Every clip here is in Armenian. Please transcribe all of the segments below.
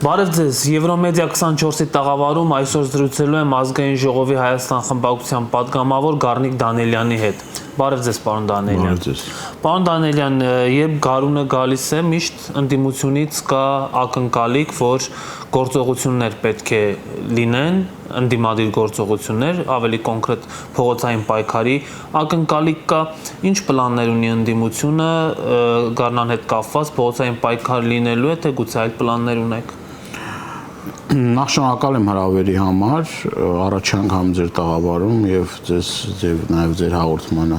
Բարև ձեզ, Եվրոմեդիա 24-ի տաղավարում այսօր զրուցելու եմ ազգային ժողովի Հայաստան խմբակցության պատգամավոր Գառնիկ Դանիելյանի հետ։ Բարև ձեզ, պարոն Դանիելյան։ Բարև ձեզ։ Պարոն Դանիելյան, երբ գարունը գալիս է, միշտ ընդդիմությունից կա ակնկալիք, որ գործողություններ պետք է լինեն, ընդդիմադիր գործողություններ, ավելի կոնկրետ փողոցային պայքարի ակնկալիք կա։ Ինչ պլաններ ունի ընդդիմությունը Գառնան հետ կապված, փողոցային պայքար լինելու է, թե գուցե այլ պլաններ ունեք։ Նախ շնորհակալ եմ հրավերի համար, առաջ անգամ ձեր տաղավարում եւ նաեւ ձեր հաղորդմանը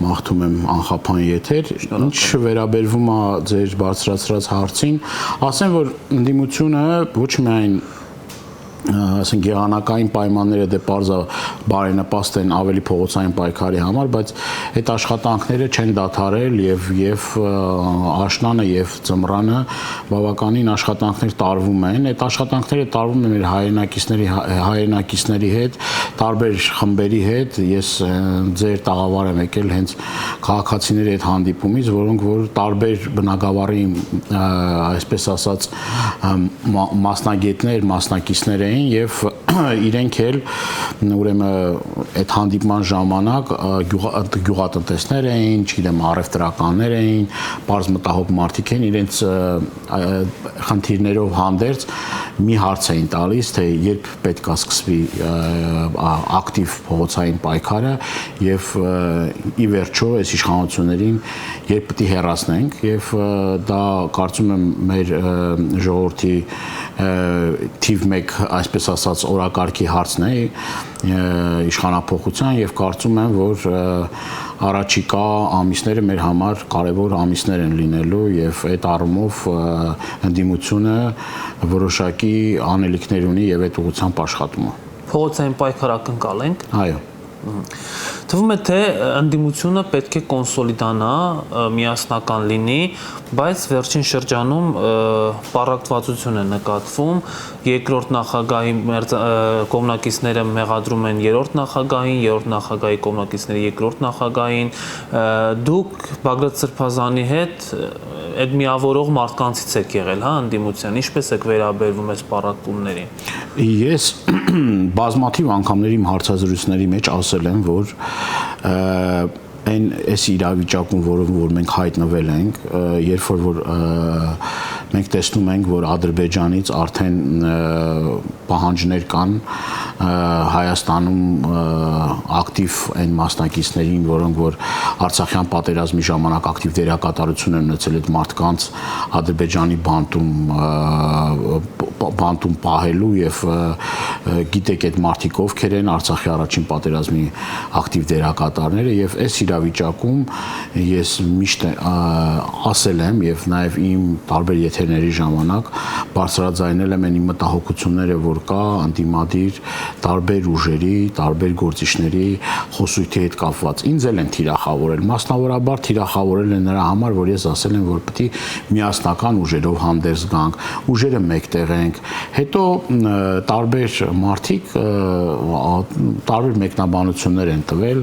մաղթում եմ անխափան եթեր։ Ինչ վերաբերվում է ձեր բարձրացրած հարցին, ասեմ, որ ընդդիմությունը ոչ միայն ասենք եղանակային պայմանները դե պարզա բարենպաստ են ավելի փողոցային պայքարի համար, բայց այդ աշխատանքները չեն դադարել եւ աշնանը եւ ձմռանը բավականին աշխատանքներ տարվում են։ Այդ աշխատանքները տարվում են մեր հայրենակիցների հետ, տարբեր խմբերի հետ։ Ես ձեր տաղավար եմ եկել հենց քաղաքացիների հետ հանդիպումից, որոնք որ տարբեր բնակավարի այսպես ասած մասնագետներ, մասնակիցներ եւ իրենք էլ ուրեմն այդ հանդիպման ժամանակ գյուղատնտեսներ էին, չգիտեմ, առևտրականներ էին, բարձ մտահոգ մարդիկ են, իրենց խնդիրներով հանդերձ մի հարց էին տալիս, թե երբ պետք է սկսվի ակտիվ փողոցային պայքարը եւ ի վերջո այս իշխանություններին երբ պետք է հեռացնենք եւ դա կարծում եմ մեր ժողովրդի թիվ 1 այսպես ասած օրակարգի հարցն է իշխանափոխության եւ կարծում եմ, որ առաջիկա ամիսները մեր համար կարևոր ամիսներ են լինելու եւ այդ առումով ընդդիմությունը որոշակի անելիքներ ունի եւ այդ ուղղությամբ աշխատում է։ Փողոցային պայքար ակնկալենք։ Այո։ Թվում է, թե ընդդիմությունը պետք է կոնսոլիդանա, միասնական լինի, բայց վերջին շրջանում պառակտվածություն է նկատվում, երկրորդ նախագահի կողմնակիցները մեղադրում են երրորդ նախագահին, երրորդ նախագահի կողմնակիցները երկրորդ նախագահին, դուք Բագրատ Սրբազանի հետ այդ միավորող մարդկանցից եք եղել, հա, ընդդիմության, ինչպես եք վերաբերվում այս պառակտումներին։ Ես բազմաթիվ անգամներ իմ հարցազրույցների մեջ ասել եմ, որ այս իրավիճակում, որ մենք հայտնվել ենք, երբ որ մենք տեսնում ենք, որ Ադրբեջանից արդեն պահանջներ կան Հայաստանում ակտիվ այն մասնակիցներին, որոնք որ Արցախյան պատերազմի ժամանակ ակտիվ դերակատարություն են ունեցել այդ մարդկանց Ադրբեջանի բանտում պահելու եւ գիտեք այդ մարդիկ ովքեր են Արցախի առաջին պատերազմի ակտիվ դերակատարները եւ այս իրավիճակում ես միշտ ասել եմ եւ նաեւ իմ տարբեր եթերների ժամանակ բարձրաձայնել եմ այն իմ մտահոգությունները, որ կա ընդդիմադիր տարբեր ուժերի, տարբեր գործիչների խոսույթի հետ կապված։ Ինձ էլ են թիրախավորել, մասնավորաբար թիրախավորել են նրա համար, որ ես ասել եմ, որ պետք է միասնական ուժերով հանդերձ գանք, ուժերը մեկտեղ ենք։ Հետո տարբեր մարդիկ տարբեր մեկնաբանություններ են տվել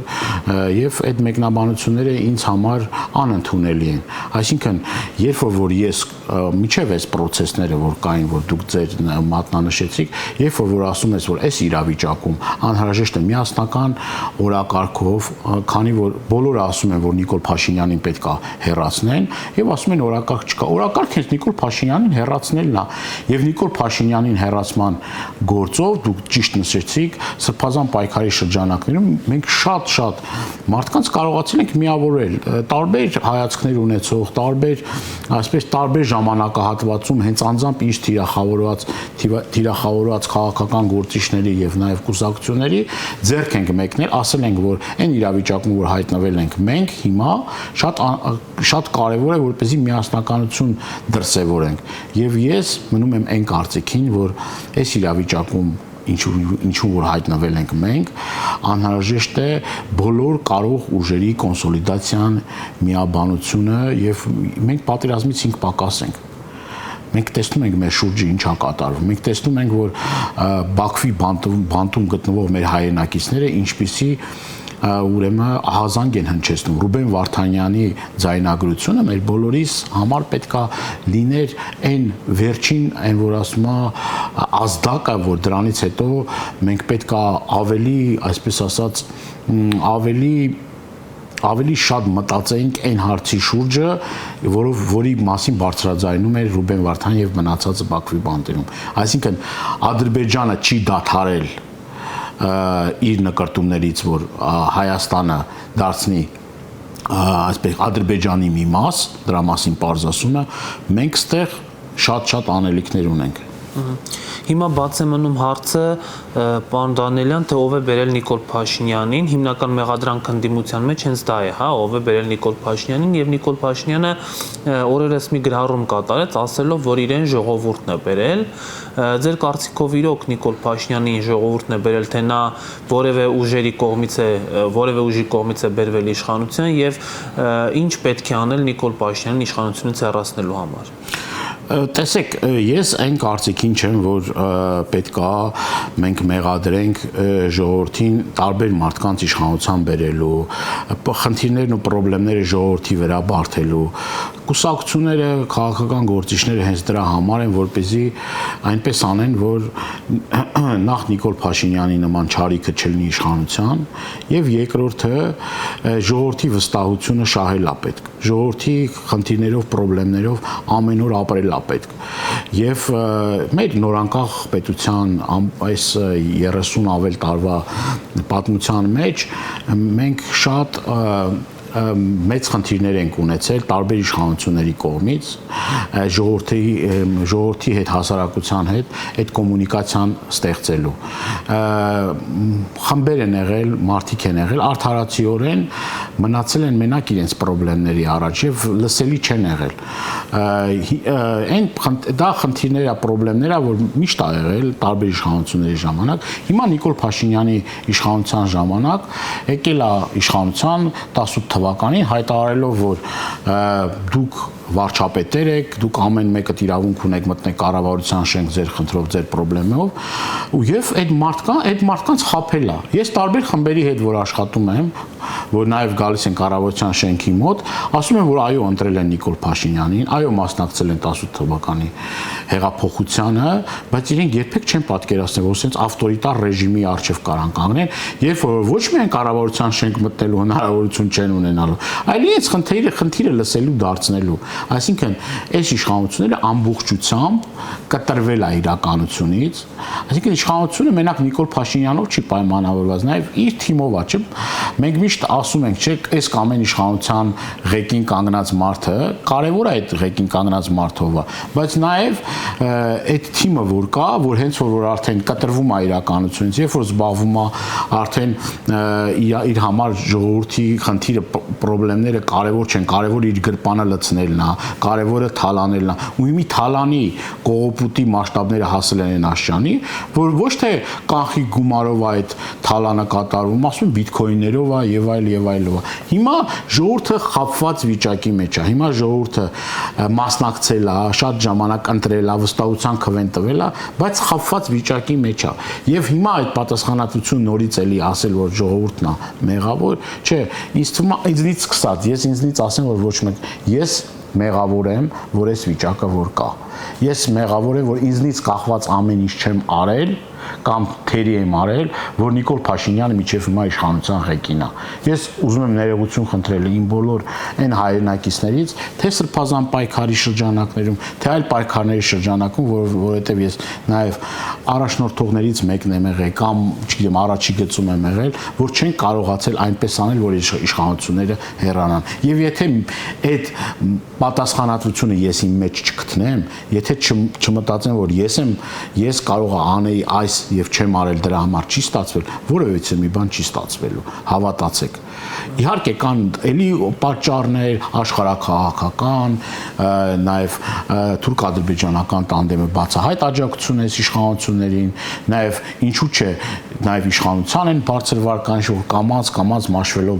եւ այդ մեկնաբանությունները ինձ համար անընդունելի են։ Այսինքն, երբ որ ես միջև այս process-ները որ կային, որ դուք ձեր մատնանշեցիք, երբ որ ասում ես, որ այս իրավիճակում անհրաժեշտ է միասնական օրակարգով, քանի որ բոլորը ասում են, որ Նիկոլ Փաշինյանին պետք է հեռացնեն, եւ ասում են օրակարգ չկա։ Օրակարգ հենց Նիկոլ Փաշինյանին հեռացնելն է, եւ Նիկոլ Փաշինյանին հեռացման գործով դուք ճիշտ նշեցիք, Սրբազան պայքարի շրջանակներում մենք շատ մարդկանց կարողացել ենք միավորել, տարբեր հայացքներ ունեցող, տարբեր ժամանակահատվածում հենց անձամբ ինչ թիրախավորված քաղաքական գործիչների եւ նաեւ կուսակցությունների ձեռք ենք մեկնել, ասել ենք, որ այն իրավիճակում, որ հայտնվել ենք մենք հիմա, շատ կարեւոր է, որպեսզի միասնականություն դրսեւորենք։ Եվ ես մնում եմ այն կարծիքին, որ այս իրավիճակում ինչու որ հայտնվել ենք մենք, անհրաժեշտ է բոլոր կարող ուժերի կոնսոլիդացիան, միաբանությունը եւ մենք պատերազմից 5 պակաս ենք։ Մենք տեսնում ենք մեր շուրջը ինչա կատարվում։ Մենք տեսնում ենք, որ Բաքվի բանտում գտնվող մեր հայրենակիցները ինչպիսի ուրեմն ահազանգ են հնչեցնում։ Ռուբեն Վարդանյանի ձայնագրությունը մեր բոլորիս համար պետքա լիներ այն վերջին, այն որ ասում է ազդակը, որ դրանից հետո մենք պետքա ավելի, այսպես ասած, ավելի շատ մտածեինք այն հարցի շուրջը, որի մասին բարձրաձայնում էր Ռուբեն Վարդանյանը եւ մնացածը Բաքվի բանտերում։ Այսինքն Ադրբեջանը չի դադարել իր նկարտումներից, որ Հայաստանը դարձնի այսպես Ադրբեջանի մի մաս, դրա մասին պարզասումը, մենք ստեղ շատ անելիքներ ունենք։ Հիմա բաց է մնում հարցը, պարոն Դանիելյան, թե ով է բերել Նիկոլ Փաշինյանին, հիմնական մեղադրանքը ընդդիմության մեջ հենց դա է, հա, ով է բերել Նիկոլ Փաշինյանին, եւ Նիկոլ Փաշինյանը օրերս մի գրառում կատարեց, ասելով, որ իրեն ժողովուրդն է բերել։ Ձեր կարծիքով իրոք Նիկոլ Փաշինյանին ժողովուրդն է բերել, թե նա որևէ ուժի կողմից է բերվել իշխանության եւ ինչ պետք է անել Նիկոլ Փաշինյանին իշխանությունից հեռացնելու համար։ Տեսեք, ես այն կարծիքին չեմ, որ պետքա մենք մեղադրենք ժողովրդին տարբեր մարդկանց իշխանության բերելու, խնդիրներն ու խնդիրները ժողովրդի վրա բարթելու։ Կուսակցությունները, քաղաքական գործիչները հենց դրա համար են, որպեսզի այնպես անեն, որ նախ Նիկոլ Փաշինյանի նման չարիքը չլինի իշխանության, եւ երկրորդը ժողովրդի վստահությունը շահել է պետք։ Ժողովրդի խնդիրներով, խնդիրներով ամեն օր ապրել է պետք։ Եվ մեր նորանկախ պետության այս 30 ավել տարվա պատմության մեջ մենք շատ մեծ խնդիրներ ենք ունեցել տարբեր իշխանությունների կողմից, ժողովրդի հետ, հասարակության հետ այդ կոմունիկացիան ստեղծելու։ Խմբեր են եղել, մարդիկ են եղել, արդարացիորեն մնացել են մենակ իրենց խնդիրների առաջ եւ լսելի չեն եղել։ Դա խնդիրները, խնդիրները, որ միշտ ա եղել տարբեր իշխանությունների ժամանակ։ Հիմա Նիկոլ Փաշինյանի իշխանության ժամանակ եկել է իշխանության 18 թվականին հայտարարելով, որ դուք վարչապետեր եք, դուք ամեն մեկը իրավունք ունեք մտնել կառավարության շենք ձեր խնդրով, ձեր խնդրով, եւ այդ մարդկանց խաբել է։ Ես տարբեր խմբերի հետ որ աշխատում եմ, որ նաեւ գալիս են կառավարության շենքի մոտ, ասում են, որ այո, ընտրել են Նիկոլ Փաշինյանին, այո, մասնակցել են 18 թվականի հեղափոխությանը, բայց իրենք երբեք չեն պատկերացնել, որ sense ավտորիտար ռեժիմի առջև կարան կանգնեն, երբ որ ոչ միայն կառավարության շենք մտնելու հնարավորություն չեն ունենալու, այլ իրենց խնդիրը լսելու, դարձնելու։ Այսինքն, այս իշխանությունները ամբողջությամբ կտրվել է իրականությունից, այսինքն իշխանությունը մենակ Նիկոլ Փաշինյանով չի պայմանավորված, նաև իր թիմով է, չէ՞։ Մենք միշտ ասում ենք, չէ՞, այս կամ այն իշխանության ղեկին կանգնած մարդը, կարևոր է այդ ղեկին կանգնած մարդով, բայց նաև այդ թիմը որ կա, որ հենց որ արդեն կտրվում է իրականությունից, երբ որ զբաղվում է արդեն իր համար ժողովրդի խնդիրը, խնդիրները կարևոր չեն, կարևոր իր գրպանը լցնելն է, կարևորը թալանելն է, ու մի թալանի կողոպուտի մասշտաբները հասել են աշխանի, որ ոչ թե կանխիկ գումարով այդ թալանը կատարվում, ասում բիթքոիններով է եւ այլով։ Հիմա ժողովուրդը խաբված վիճակի մեջ է, հիմա ժողովուրդը մասնակցել է, շատ ժամանակ ընտրել է, վստահության քվեն տվել է, բայց խաբված վիճակի մեջ է։ Եվ հիմա այդ պատասխանատվությունը նորից էլի ասել, որ ժողովուրդն է մեղավոր, չէ, ինձնից սկսած, ես ինձնից ասեմ, որ ոչ մեկ, ես մեղավոր եմ, որ այս վիճակը որ կա։ Ես մեղավոր եմ, որ ինձնից կախված ամեն ինչ չեմ արել կամ թերի եմ արել, որ Նիկոլ Փաշինյանը միջև հիմա իշխանության ղեկին է։ Ես ուզում եմ ներողություն խնդրել իմ բոլոր այն հայրենակիցներից, թե սրբազան պայքարի շրջանակներում, թե այլ պայքարների շրջանակում, որովհետև ես նաև առաջնորդողներից մեկն եմ եղել կամ, չգիտեմ, առաջի գծում եմ եղել, որ չեն կարողացել այնպես անել, որ իշխանությունները հեռանան։ Եվ եթե այդ պատասխանատվությունը ես իմ մեջ չգտնեմ, եթե չմտածեմ, որ ես կարող անեի այս եւ չեմ արել դրա համար չի ստացվել, որովհետեւ մի բան չի ստացվելու, հավատացեք։ Իհարկե կան էլի պատճառներ աշխարհաքաղաքական, նաև թուրք-ադրբեջանական տանդեմը բացահայտ աջակցություն է իշխանություններին, նաև ինչու՞ չէ, նաև իշխանության են բարձր վարկանիշ, որ կամած մաշվելով,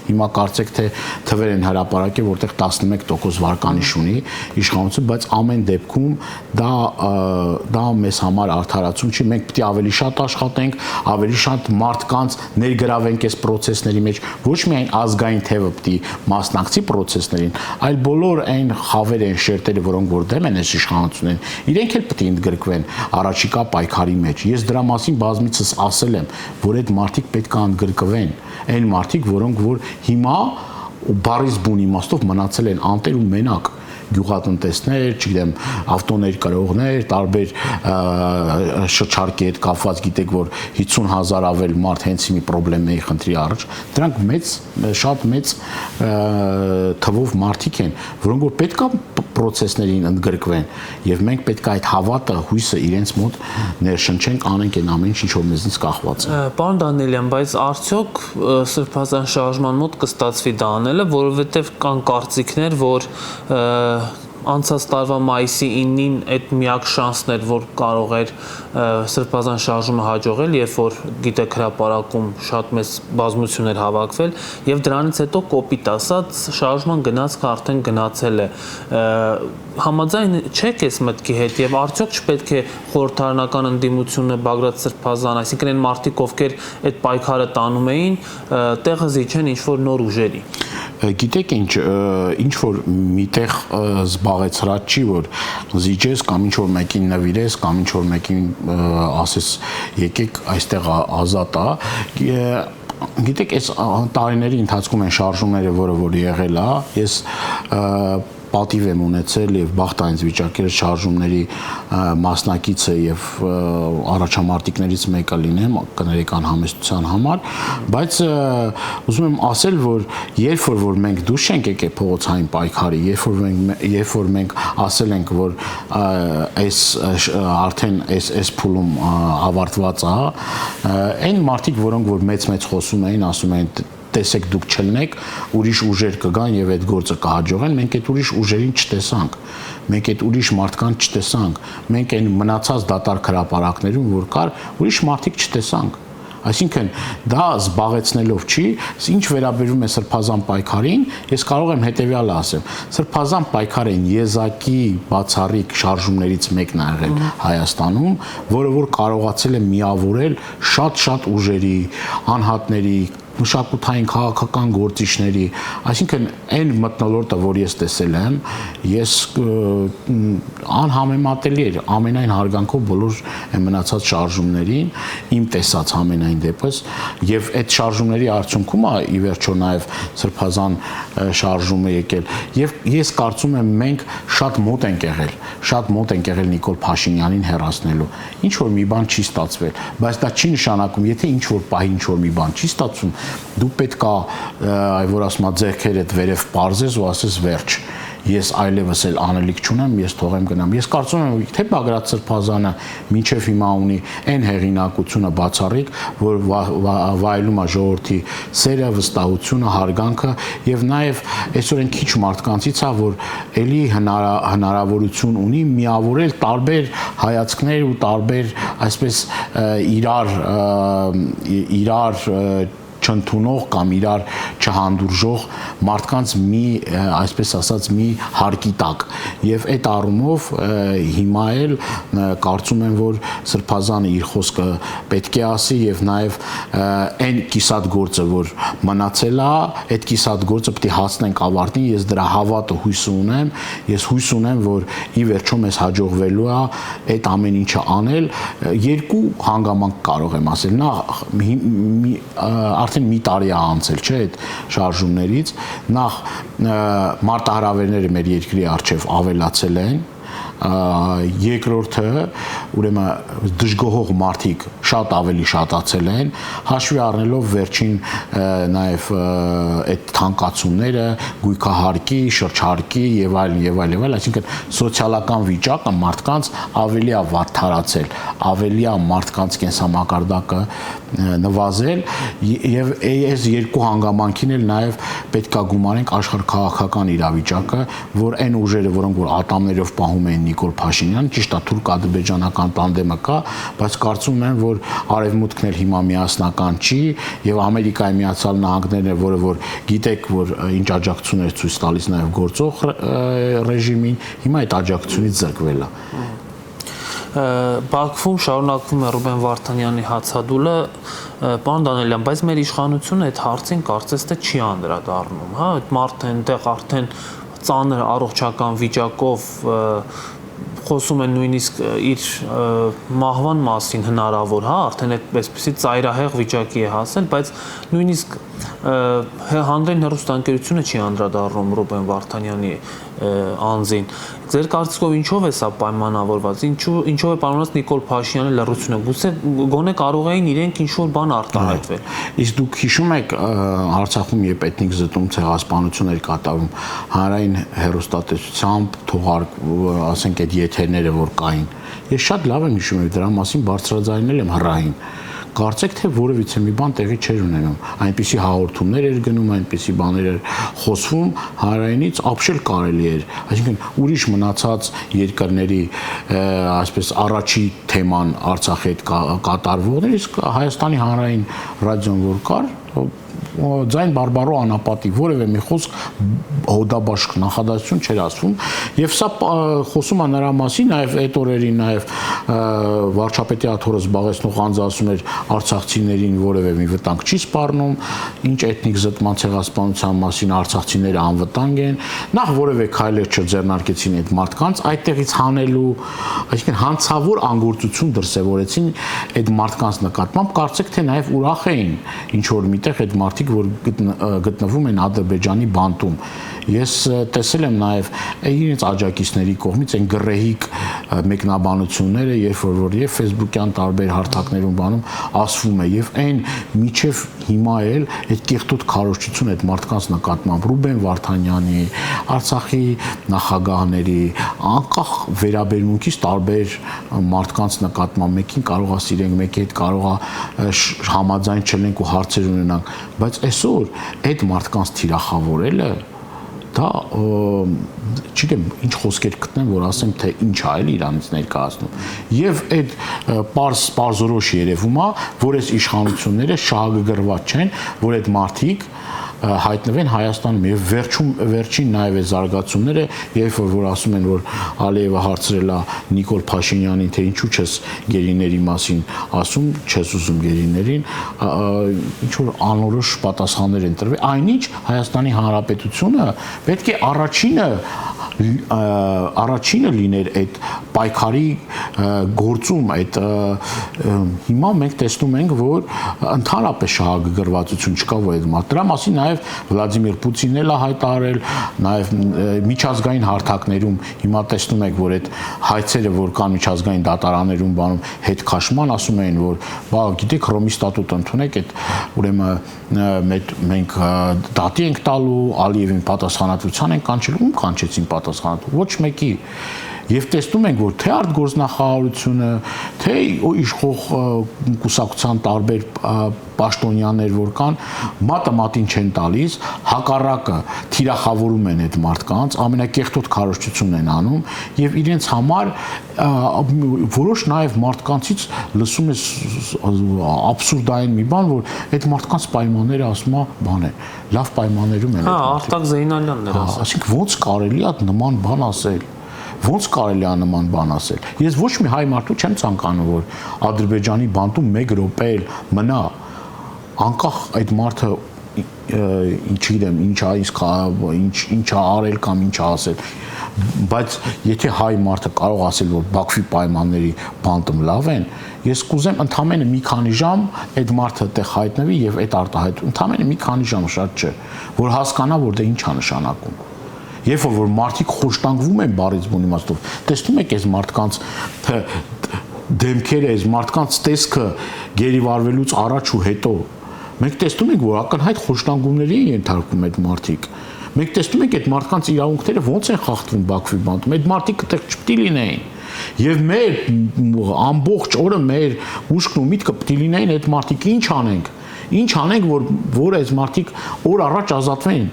հիմա կարծեք թե թվեր են հրապարակել, որտեղ 11% վարկանիշ ունի իշխանություն, բայց ամեն դեպքում դա մեզ համար արդարացում չի, մենք պետք է ավելի շատ աշխատենք, ավելի շատ մարդկանց ներգրավենք այս process-ների մեջ, ոչ միայն ազգային թևը պետք է մասնակցի process-ներին, այլ բոլոր այն խավերը, այն շերտերը, որոնք որ դեմ են այս իշխանություններին, իրենք էլ պետք է ընդգրկվեն առաջիկա պայքարի մեջ։ Ես դրա մասին բազմիցս ասել եմ, որ այդ մարդիկ պետք է ընդգրկվեն, այն մարդիկ, որոնք որ հիմա բարիս բուն իմաստով մնացել են անտեր ու մենակ գյուղատնտեսներ, չգիտեմ, ավտոներկրողներ, տարբեր շրջարկի հետ կապված, գիտեք, որ 50,000 ավել մարդ հենց մի խնդրի խնդրի առաջ, դրանք շատ մեծ թվով մարդիկ են, որոնք որ պետք է process-ներին ընդգրկվեն, եւ մենք պետք է այդ հավատը, հույսը իրենց մոտ ներշնչենք, անենք այն ամեն ինչ, որ մեզնից կախված է։ Պարոն Դանիելյան, բայց արդյոք Սրբազան շարժման մոտ կստացվի դա անելը, որովհետեւ կան կարծիքներ, որ անցած տարվա մայիսի 9-ին այդ միակ շանսն էր, որ կարող էր Սրբազան շարժումը հաջողել, երբ որ գիտեք հրապարակում շատ մեծ բազմություն էր հավաքվել, եւ դրանից հետո կոպիտ ասած շարժման գնացքը արդեն գնացել է։ Համաձայն չեք այս մտքի հետ եւ արդյոք չպետք է խորհրդարանական ընդդիմությունը Բագրատ Սրբազան, այսինքն այն մարդիկ, ովքեր այդ պայքարը տանում էին, տեղը զիջեն ինչ-որ նոր ուժերի։ Գիտեք ինչ որ միտեղ զբաղեցրած չի, որ զիջես կամ ինչ որ մեկին նվիրես կամ ինչ որ մեկին ասես եկեք այստեղ ազատ է, գիտեք այս տարիների ընթացքում են շարժումները, որը որ եղել է, ես պատիվ եմ ունեցել եւ բախտ այնց վիճակել շարժումների մասնակիցը եւ առաջամարտիկներից մեկը լինեմ կներեկան համեստության համար, բայց ուզում եմ ասել, որ երբ որ մենք դուրս ենք եկել փողոցային պայքարի, երբ որ մենք ասել ենք, որ այս արդեն այս փուլում ավարտված է, այն մարդիկ, որոնք որ մեծ խոսում էին, ասում էին տեսեք դուք չլնեք, ուրիշ ուժեր կգան եւ այդ գործը կհաջողեն, մենք այդ ուրիշ ուժերին չտեսանք, մենք այդ ուրիշ մարդկանց չտեսանք, մենք այն մնացած դատարկ հրապարակներում, որ կար, ուրիշ մարդիկ չտեսանք։ Այսինքն դա զբաղեցնելով չի, ինչ վերաբերում է Սրբազան պայքարին, ես կարող եմ հետեւյալը ասեմ։ Սրբազան պայքարը եզակի բացառիկ շարժումներից մեկն է եղել Հայաստանում, որը որ կարողացել է միավորել շատ ուժերի, անհատների, մշակութային քաղաքական գործիչների, այսինքն այն մթնոլորտը, որ ես տեսել եմ, ես անհամեմատելի էր ամենայն հարգանքով բոլոր մնացած շարժումներին, իմ տեսած ամենայն դեպս, եւ այդ շարժումների արդյունքում է ի վերջո նաեւ Սրբազան շարժումը եկել, եւ ես կարծում եմ մենք շատ մոտ ենք եղել Նիկոլ Փաշինյանին հեռացնելու, ինչ որ մի բան չի ստացվել, բայց դա չի նշանակում, եթե ինչ որ պահի ինչ որ մի բան չի ստացվում, դու պետք է որ ասում ձեռքերդ վերև պարզես ու ասես վերջ, ես այլևս էլ անելիք չունեմ, ես թողեմ գնամ։ Ես կարծում եմ, թե Բագրատ Սրբազանը մինչև հիմա ունի այն հեղինակությունը բացառիկ, որ վայելում է ժողովրդի սերը, վստահությունը, հարգանքը եւ նաեւ այսօր այն քիչ մարդկանցից է, որ էլի հնարավորություն ունի միավորել տարբեր հայացքներ ու տարբեր այսպես իրար չընդունող կամ իրար չհանդուրժող մարդկանց մի այսպես ասած մի հարկի տակ եւ այդ առումով հիմա էլ կարծում եմ որ Սրբազանը իր խոսքը պետք է ասի եւ նաեւ այն կիսատ գործը որ մնացել է այդ կիսատ գործը պետք է հասնենք ավարտին ես դրա հավատը հույս ունեմ ես հույս ունեմ որ ի վերջո մեզ հաջողվելու է այդ ամեն ինչը անել երկու հանգամանք կարող եմ ասել նախ արդեն մի տարի է անցել, չէ, այդ շարժումներից, նախ մարտահրավերները մեր երկրի առջև ավելացել են, երկրորդը ուրեմն դժգոհող մարդիկ շատ ավելի շատացել են, հաշվի առնելով վերջին նաև այդ թանկացումները, գույքահարկի, շրջհարկի եւ այլն, այսինքն սոցիալական վիճակը մարդկանց ավելի է վատթարացել, ավելի է մարդկանց կենսամակարդակը նվազել եւ այս երկու հանգամանքին էլ նաև պետք է գումարենք աշխարհքաղաքական իրավիճակը, որ այն ուժերը, որոնք որ ատամներով պահում են Նիկոլ Փաշինյան, ճիշտ է, թուրք-ադրբեջանական տանդեմը կա, բայց կարծում եմ, որ արևմուտքն էլ հիմա միասնական չի եւ Ամերիկայի Միացյալ Նահանգներն էլ, որը որ գիտեք, որ ինչ աջակցություն էր ցույց տալիս նաև գործող ռեժիմին, հիմա այդ աջակցությունից զրկվել է։ Բաքվում շարունակվում է Ռուբեն Վարդանյանի հացադուլը, պարոն Դանիելյան, բայց մեր իշխանությունը այդ հարցին կարծես թե չի անդրադառնում, հա, այդ մարդը այնտեղ արդեն ծանր առողջական վիճակով խոսում են նույնիսկ իր մահվան մասին հնարավոր, հա, արդեն այդպեսի ծայրահեղ վիճակի է հասել, բայց նույնիսկ հանրային հեռուստաընկերությունը չի անդրադառնում Ռուբեն Վարդանյանի անձին։ Ձեր կարծիքով ինչով է սա պայմանավորված, ինչով է պայմանավորված Նիկոլ Փաշինյանի լռությունը, գուցե գոնե կարող էին իրենք ինչ-որ բան արտահայտվել։ Իսկ դուք հիշում եք Արցախում երբ էթնիկ զտում ցեղասպանություն էր կատարվում, հանրային հեռուստատեսությամբ թողարկ, ասենք այդ եթերները որ կային, ես շատ լավ եմ հիշում, դրա մասին բարձրաձայնել եմ հռային, կարծեք թե որևիցե մի բան տեղի չէր ունենում, այնպիսի հաղորդումներ էր գնում, այնպիսի բաներ էր խոսվում, հանրայինից ապշել կարելի էր, այսինքն ուրիշ մնացած երկրների այսպես առաջի թեման Արցախի հետ կատարվողներ, իսկ Հայաստանի հանրային ռադիոն որ կար, ձայն բարբարո անապատի որևէ մի խոսք հոդաբաշխ նախադասություն չէր ասվում եւ սա խոսում է նրա մասին նաեւ այդ օրերին նաեւ վարչապետի աթոռը զբաղեցնող անձը ասում էր արցախցիներին որևէ մի վտանգ չի սպառնում ինչ էթնիկ զտման ցեղասպանության մասին արցախցիները անվտանգ են նախ որևէ քայլեր չձեռնարկեցին այդ մարդկանց այդտեղից հանելու այսինքն հանցավոր անգործություն դրսևորեցին այդ մարդկանց նկատմամբ կարծեք թե նաեւ ուրախ էին ինչ որ միտեղ այդ մարդիկ որ գտնվում են Ադրբեջանի բանտում ես տեսել եմ նաև իրենց աջակիցների կողմից այն գռեհիկ մեկնաբանությունները երբ որ եւ Facebook-յան տարբեր հարթակներում բանում ասվում է եւ այն միջև հիմա էլ այդ կեղտոտ քարոզչություն այդ մարդկանց նկատմամբ Ռուբեն Վարդանյանի Արցախի նախագահների անկախ վերաբերմունքից տարբեր մարդկանց նկատմամբ մեկին կարող է սիրենք մեկի հետ կարող է համաձայն չլինենք ու հարցեր ունենանք բայց այսօր այդ մարդկանց թիրախավորելը դա չգիտեմ ինչ խոսքեր գտնեմ որ ասեմ թե ինչ է էլ իրանից ներկայացնում եւ այդ պարզորոշ երևում է որ այս իշխանությունները շահագրգռված չեն որ այդ մարդիկ հայտնվեն Հայաստանում եւ վերջին նաեւ այս զարգացումները երբ որ ասում են որ Ալիևը հարցրել է Նիկոլ Փաշինյանին թե ինչու չես գերիների մասին ասում չես ուզում գերիներին ինչ որ անորոշ պատասխաններ են տրվել այնինչ Հայաստանի Հանրապետությունը պետք է առաջինը լիներ այդ պայքարի գործում այդ հիմա մենք տեսնում ենք որ ընդհանրապես շահագրգռվածություն չկա որ այդ դրա մասին նաև Վլադիմիր Պուտինն էլ է հայտարարել նաև միջազգային հարթակներում հիմա տեսնում եք որ այդ հայցերը որ կան միջազգային դատարաններում բանում հետ քաշման ասում են որ բա գիտեք Հռոմի ստատուտ ընդունեք այդ ուրեմն մենք դատի ենք տալու Ալիևին պատասխանատվության են կանչել ում կանչեցին պատասխանատու ոչ մեկի Եվ տեսնում ենք, որ թե արտգործնախարարությունը, թե իշխող կուսակցության տարբեր պաշտոնյաներ, որ կան, մատը մատին չեն տալիս, հակառակը թիրախավորում են այդ մարդկանց, ամենակեղտոտ քարոզչությունն են անում եւ իրենց համար որոշ նաեւ մարդկանցից լսում ես աբսուրդային մի բան, որ այդ մարդկանց պայմանները ասում է բան է, լավ պայմաններում են։ Հա, Արտակ Զեյնալյանն էր ասել։ Այսինքն ոնց կարելի է նման բան ասել։ Ոնց կարելի է նման բան ասել։ Ես ոչ մի հայ մարդու չեմ ցանկանում, որ Ադրբեջանի բանտում 1 րոպե էլ մնա, անկախ այդ մարդը չգիտեմ, ինչ է արել կամ ինչ է ասել։ Բայց եթե հայ մարդը կարող ասել, որ Բաքվի պայմանների բանտում լավ են, ես կուզեմ ընդամենը մի քանի ժամ այդ մարդը այդտեղ հայտնվի եւ այդ արտահայտում, ընդամենը մի քանի ժամ շատ չէ, որ հասկանա, որ դա ինչ է նշանակում։ երբ որ մարդիկ խոշտանգվում են բարից բուն իմաստով, տեսնում եք այս մարդկանց դեմքերը, այս մարդկանց տեսքը գերիվարվելուց առաջ ու հետո, մենք տեսնում ենք, որ ակնհայտ խոշտանգումների են ենթարկվում այդ մարդիկ։ Մենք տեսնում ենք այդ մարդկանց իրավունքները ոնց են խախտվում Բաքվի բանտում։ Այդ մարդիկ այդտեղ չպետք է լինեին։ Եվ մեր ամբողջ օրը մեր ուշքն ու միտքը պետք է լինեին այդ մարդիկ ինչ անենք, որ այս մարդիկ օր առաջ ազատվեն։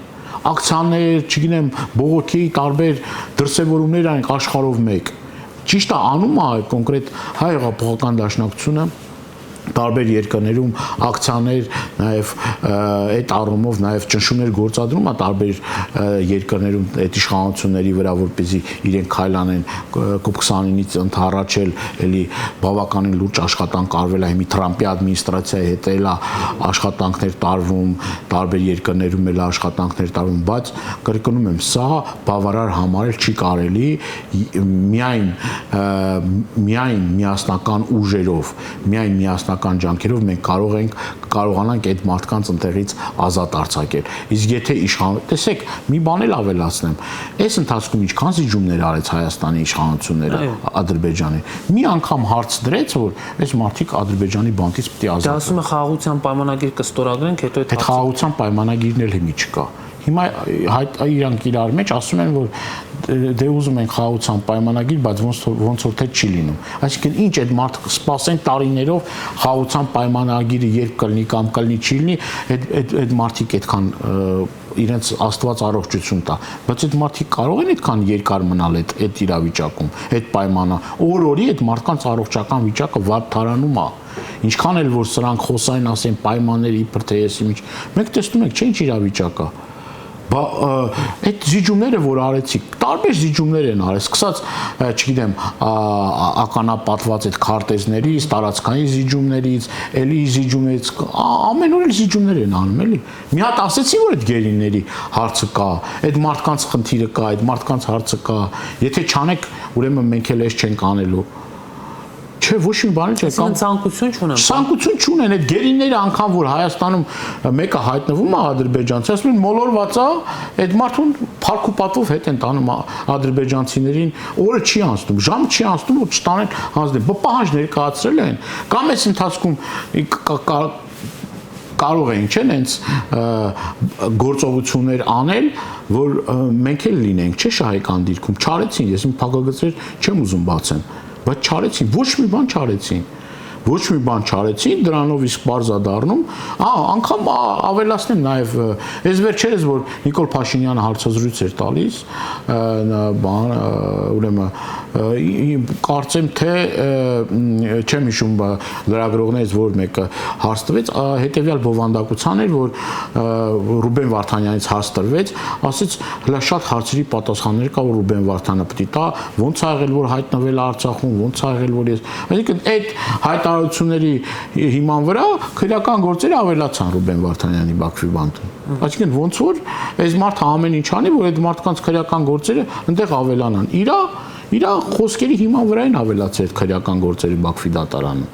Ակցիաներ, չգիտեմ, բողոքի տարբեր դրսևորումներ անենք աշխարհով մեկ։ Ճիշտ է, անում է կոնկրետ հայ հեղափոխական դաշնակցությունը տարբեր երկրներում ակցիաներ, նաև այդ առումով նաև ճնշումներ գործադրում է տարբեր երկրներում այդ իշխանությունների վրա, որպեսզի իրենք քայլ անեն COP29-ից ընդառաջել, էլի բավականին լուրջ աշխատանք արվել է, հիմի Թրամփի ադմինիստրացիայի հետ էլ աշխատանքներ տարվում, տարբեր երկրներում էլ աշխատանքներ տարվում, բայց կրկնում եմ, սա բավարար համարել չի կարելի միայն միասնական ուժերով, միայն միասնական ջանքերով մենք կարողանանք այդ մարդկանց ընտեղից ազատ արձակել։ Իսկ եթե տեսեք, մի բան էլ ավելացնեմ, այս ընթացքում ինչքան զիջումներ արեց Հայաստանի իշխանությունները Ադրբեջանին, մի անգամ հարց դրեց, որ այս մարդիկ Ադրբեջանի բանկից պետք է ազատվեն։ Դա ասում է խաղաղության պայմանագիր կստորագրենք, հետո այդ խաղաղության պայմանագիրն էլ հիմի չկա։ Հիմա իրանք իրար մեջ ասում են, որ դե ուզում են խաղաղության պայմանագիր, բայց ոնց որ թե չի լինում։ Այսինքն ինչ այդ մարդը սպասեն տարիներով խաղաղության պայմանագիրը երբ կլինի կամ կլինի չի լինի, այդ մարդիկ այդքան իրենց Աստված առողջություն տա, բայց այդ մարդիկ կարող են այդքան երկար մնալ այդ իրավիճակում, այդ պայմանը։ Օր-օրի այդ մարդկանց առողջական վիճակը վատթարանում է։ Ինչքան էլ որ սրանք խոսային, ասեն պայմաններ իբր թե էսի միջ, մենք տեսնում ենք, չէ՞ ինչ իրավիճակ է։ Այդ զիջումները, որ արեցիք, տարբեր զիջումներ են արել, սկսած, չգիտեմ, ականապատված այդ քարտեզներից, տարածքային զիջումներից, էլի զիջումներից, ամեն օր էլ զիջումներ են անում, էլի։ Մի հատ ասեցի, որ այդ գերիների հարցը կա, այդ մարդկանց խնդիրը կա, այդ մարդկանց հարցը կա, եթե չանեք, ուրեմն մենք էլ էս չենք անելու։ Չէ, ոչ մի բան չէ, կամ ցանկություն չունեն։ Ցանկություն չունեն, այդ գերիները անգամ որ Հայաստանում մեկը հայտնվում է ադրբեջանցի, ասում են մոլորված է, այդ մարդուն փառք ու պատվով հետ են տանում ադրբեջանցիներին, օրը չի անցնում, ժամը չի անցնում, որ չտանեն հանձնել։ Պահանջ ներկայացրել են, կամ այս ընթացքում կարող են, չէ՞, հենց գործողություններ անել, որ մենք էլ լինենք, չէ՞, շահեկան դիրքում, չարեցին, ես իմ փակագծեր չեմ ուզում բացեմ, բայց չարեցին, ոչ մի բան չարեցին, դրանով իսկ բարձա դառնում, անգամ ավելացնեմ նաև, այս վերջերս, որ Նիկոլ Փաշինյանը հարցազրույց էր տալիս, ուրեմն կարծեմ թե չեմ հիշում լրագրողներից որ մեկը հարց տվեց, հետևյալ բովանդակության էր, որ Ռուբեն Վարդանյանից հարց տրվեց, ասեց, հլա շատ հարցերի պատասխաններ կա, որ Ռուբեն Վարդանը պետք է տա, ոնց ա եղել, որ հայտնվել է Արցախում, ոնց ա եղել, որ ես, այսինքն այդ հայտարարությունների հիման վրա քրեական գործերը ավելացան Ռուբեն Վարդանյանի Բաքվի բանտում։ Այսինքն ոնց որ այս մարդը ամեն ինչ անի, որ այդ մարդկանց քրեական գործերը այնտեղ ավելանան։ Իր խոսքերի հիման վրա են ավելացել այդ քրեական գործերի Բաքվի դատարանում։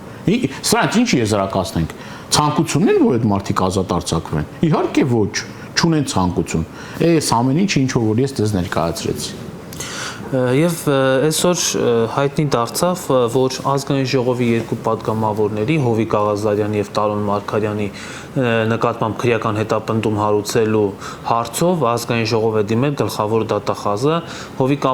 Սրանց ինչ եզրակացնենք։ Ցանկությունն են, որ այդ մարդիկ ազատ արձակվեն։ Իհարկե ոչ, չունեն ցանկություն։ Այս ամեն ինչը ինչ որ ես դες ներկայացրեցի։ Եվ այսօր հայտնի դարձավ, որ ազգային ժողովի երկու պատգամավորների Հովիկ Աղազարյանի եւ Տարոն Մարգարյանի նկատմամբ քրեական հետապնդում հարուցելու հարցով ազգային ժողով է դիմել գլխավոր դատախազը Հովիկ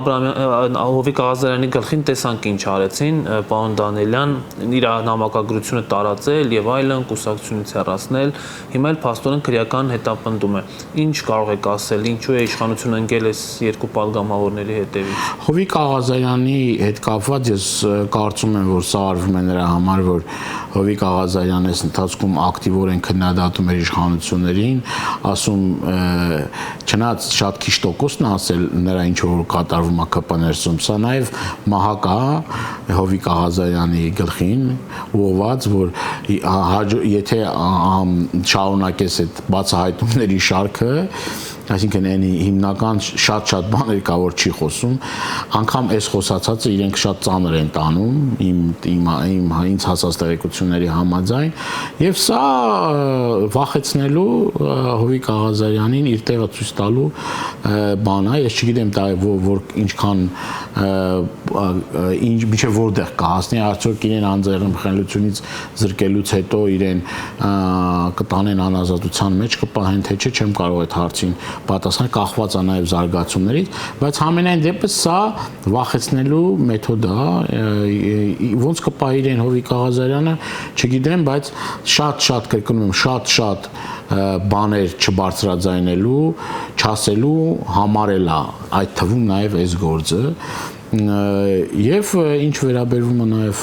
Աղազարյանի գլխին տեսանք ինչ արեցին, պարոն Դանիելյան, իր նամակագրությունը տարածել եւ այլն, կուսակցությունից հեռացնել, հիմա էլ փաստորեն քրեական հետապնդում է։ Ինչ կարող եք ասել, ինչու է իշխանությունը ընկել այս երկու պատգամավորների հետևից։ Հովիկ Աղազարյանի հետ կապված ես կարծում եմ, որ սա արվում է նրա համար, որ Հովիկ Աղազարյանը այս ընթացքում ակտիվորեն քննադատում էր իշխանություններին, ասում չնայած շատ քիչ տոկոսն ասել նրա ինչ որ կատարվում է ԿՊ ներսում, սա նաև մահակ է Հովիկ Աղազարյանի գլխին ուղղված, որ եթե շարունակես այդ բացահայտումների շարքը այսինքն այն հիմնական շատ բաներ կա, որ չի խոսում, անգամ այս խոսացածը իրենք շատ ծանր են տանում ինձ հասած տեղեկությունների համաձայն, եւ սա վախեցնելու Հովիկ Աղազարյանին իր տեղը ցույց տալու բան է, ես չգիտեմ դա որ ինչքան մինչև որտեղ կհասնի, արդյոք իրեն անձեռնմխելիությունից զրկելուց հետո իրեն կտանեն անազատության մեջ կպահեն, թե չէ, չեմ կարող այդ հարցին պատասխանել, կախված է նաև զարգացումներից, բայց համենայն դեպս սա վախեցնելու մեթոդ է, ոնց կպահի իրեն Հովիկ Աղազարյանը, չգիտեմ, բայց շատ կրկնում եմ, շատ բաներ չբարձրաձայնելու, չասելու համարել է այդ թվում նաև այս գործը եւ ինչ վերաբերվում է նաեւ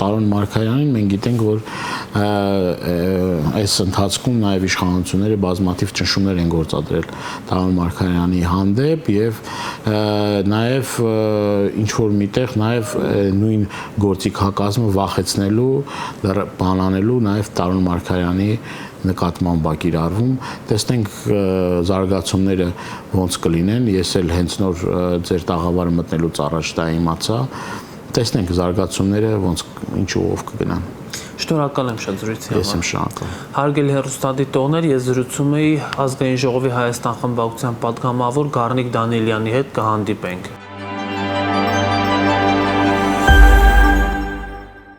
Տարոն Մարգարյանին, մենք գիտենք, որ այս ընթացքում նաեւ իշխանությունները բազմաթիվ ճնշումներ են գործադրել Տարոն Մարգարյանի հանդեպ եւ նաեւ ինչ որ միտեղ նաեւ նույն գործիքակազմը վախեցնելու, բանանելու նաեւ Տարոն Մարգարյանի նկատմամբ կիրառվում, տեսնենք զարգացումները ոնց կլինեն, ես էլ հենց նոր ձեր տաղավարը մտնելուց առաջ դա իմացա, տեսնենք զարգացումները ոնց ինչ ուղով կգնան։ Շնորհակալ եմ շատ զրույցի համար։ Ես եմ շնորհակալ։ Հարգելի հեռուստադիտողներ, ես զրուցում էի Ազգային ժողովի Հայաստան խմբակցության պատգամավոր Գառնիկ Դանիելյանի հետ, կհանդիպենք։